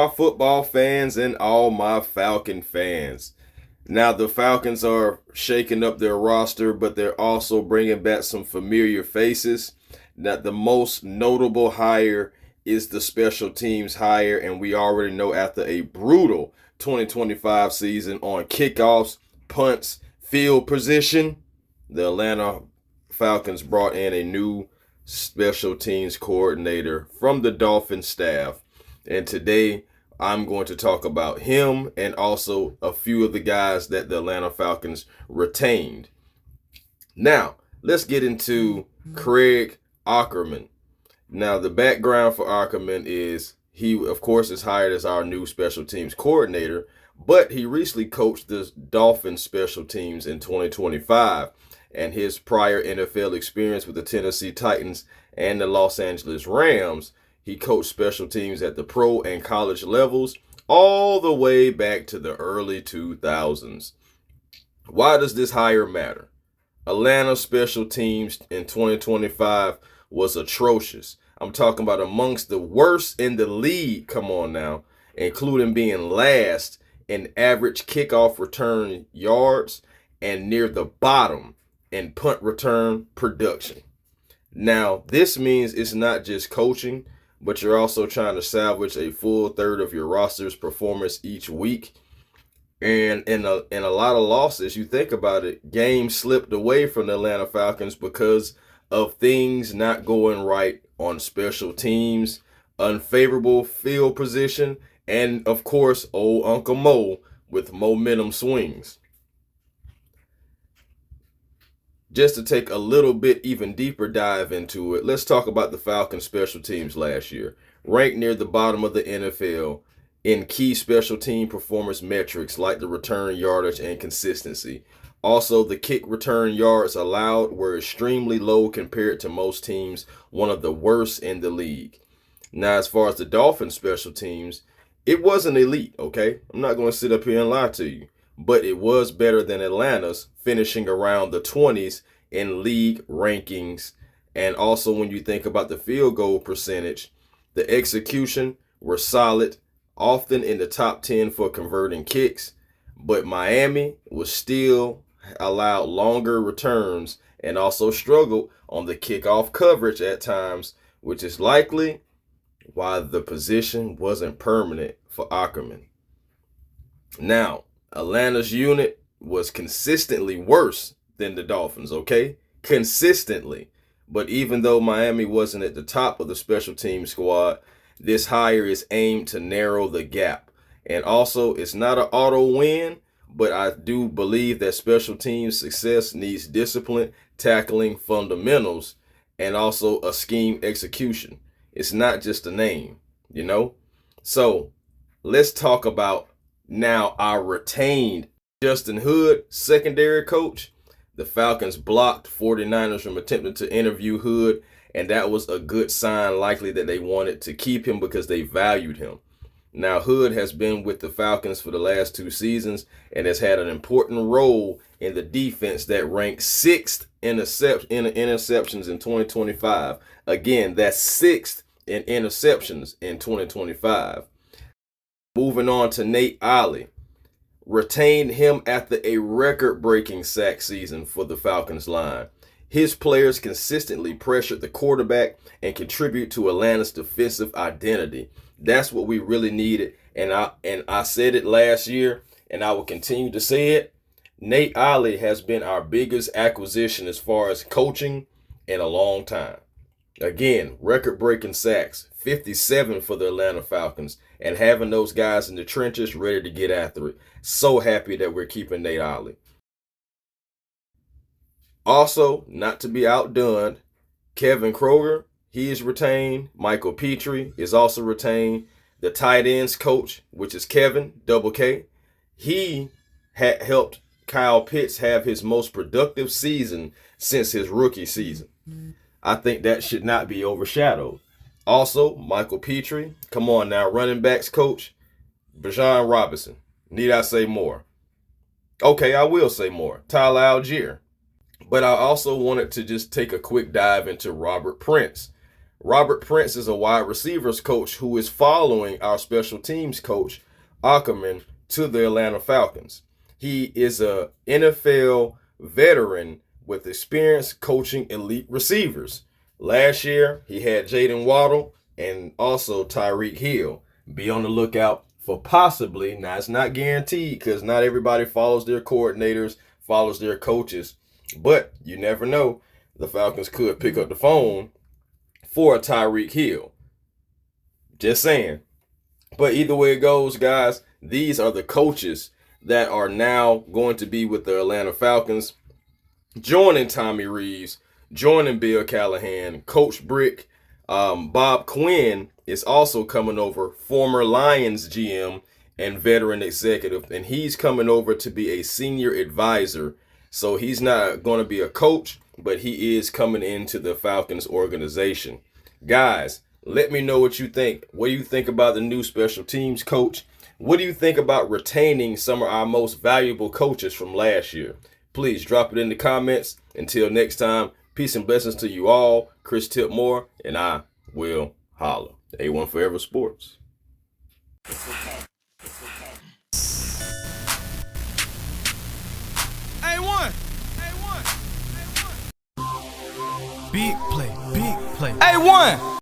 my football fans and all my Falcon fans. Now, the Falcons are shaking up their roster, but they're also bringing back some familiar faces. Now, the most notable hire is the special teams hire, and we already know after a brutal 2025 season on kickoffs, punts, field position, the Atlanta Falcons brought in a new special teams coordinator from the Dolphins staff. And today I'm going to talk about him and also a few of the guys that the Atlanta Falcons retained. Now, let's get into Craig Ackerman. Now, the background for Ackerman is he, of course, is hired as our new special teams coordinator, but he recently coached the Dolphins special teams in 2025. And his prior NFL experience with the Tennessee Titans and the Los Angeles Rams, he coached special teams at the pro and college levels all the way back to the early 2000s. Why does this hire matter? Atlanta special teams in 2025 was atrocious. I'm talking about amongst the worst in the league, come on now, including being last in average kickoff return yards and near the bottom in punt return production. Now, this means it's not just coaching, but you're also trying to salvage a full third of your roster's performance each week. And in a lot of losses, you think about it, games slipped away from the Atlanta Falcons because of things not going right on special teams, unfavorable field position, and of course, old Uncle Mo with momentum swings. Just to take a little bit even deeper dive into it, let's talk about the Falcons special teams last year. Ranked near the bottom of the NFL in key special team performance metrics like the return yardage and consistency. Also, the kick return yards allowed were extremely low compared to most teams, one of the worst in the league. Now, as far as the Dolphins special teams, it wasn't elite, okay? I'm not going to sit up here and lie to you. But it was better than Atlanta's, finishing around the 20s in league rankings. And also when you think about the field goal percentage, the execution were solid, often in the top 10 for converting kicks. But Miami was still allowed longer returns and also struggled on the kickoff coverage at times, which is likely why the position wasn't permanent for Ackerman. Now, Atlanta's unit was consistently worse than the Dolphins, okay? Consistently. But even though Miami wasn't at the top of the special team squad, this hire is aimed to narrow the gap. And also, it's not an auto win, but I do believe that special team success needs discipline, tackling fundamentals, and also a scheme execution. It's not just a name, you know? So, let's talk about now our retained Justin Hood, secondary coach. The Falcons blocked 49ers from attempting to interview Hood, and that was a good sign, likely that they wanted to keep him because they valued him. Now, Hood has been with the Falcons for the last 2 seasons and has had an important role in the defense that ranked 6th in interceptions in 2025. Again, that's 6th in interceptions in 2025. Moving on to Nate Ollie. Retained him after a record-breaking sack season for the Falcons line. His players consistently pressured the quarterback and contribute to Atlanta's defensive identity. That's what we really needed. And I said it last year, and I will continue to say it. Nate Ollie has been our biggest acquisition as far as coaching in a long time. Again, record-breaking sacks, 57 for the Atlanta Falcons, and having those guys in the trenches ready to get after it. So happy that we're keeping Nate Ollie. Also, not to be outdone, Kevin Kroger, he is retained. Michael Petrie is also retained. The tight ends coach, which is Kevin, double K, he had helped Kyle Pitts have his most productive season since his rookie season. I think that should not be overshadowed. Also, Michael Petrie, come on now, running backs coach, Bijan Robinson. Need I say more? Okay, I will say more. Tyler Algier. But I also wanted to just take a quick dive into Robert Prince. Robert Prince is a wide receivers coach who is following our special teams coach, Ackerman, to the Atlanta Falcons. He is a NFL veteran with experience coaching elite receivers. Last year, he had Jaden Waddle and also Tyreek Hill. Be on the lookout for possibly, now it's not guaranteed because not everybody follows their coordinators, follows their coaches, but you never know. The Falcons could pick up the phone for a Tyreek Hill. Just saying. But either way it goes, guys, these are the coaches that are now going to be with the Atlanta Falcons, joining Tommy Reeves, joining Bill Callahan, Coach Brick. Bob Quinn is also coming over, former Lions GM and veteran executive, and he's coming over to be a senior advisor. So he's not going to be a coach, but he is coming into the Falcons organization. Guys, let me know what you think. What do you think about the new special teams coach? What do you think about retaining some of our most valuable coaches from last year? Please drop it in the comments. Until next time, peace and blessings to you all. Chris Tipmore, and I will holler. A1 Forever Sports. A1. Big play, big play. A1.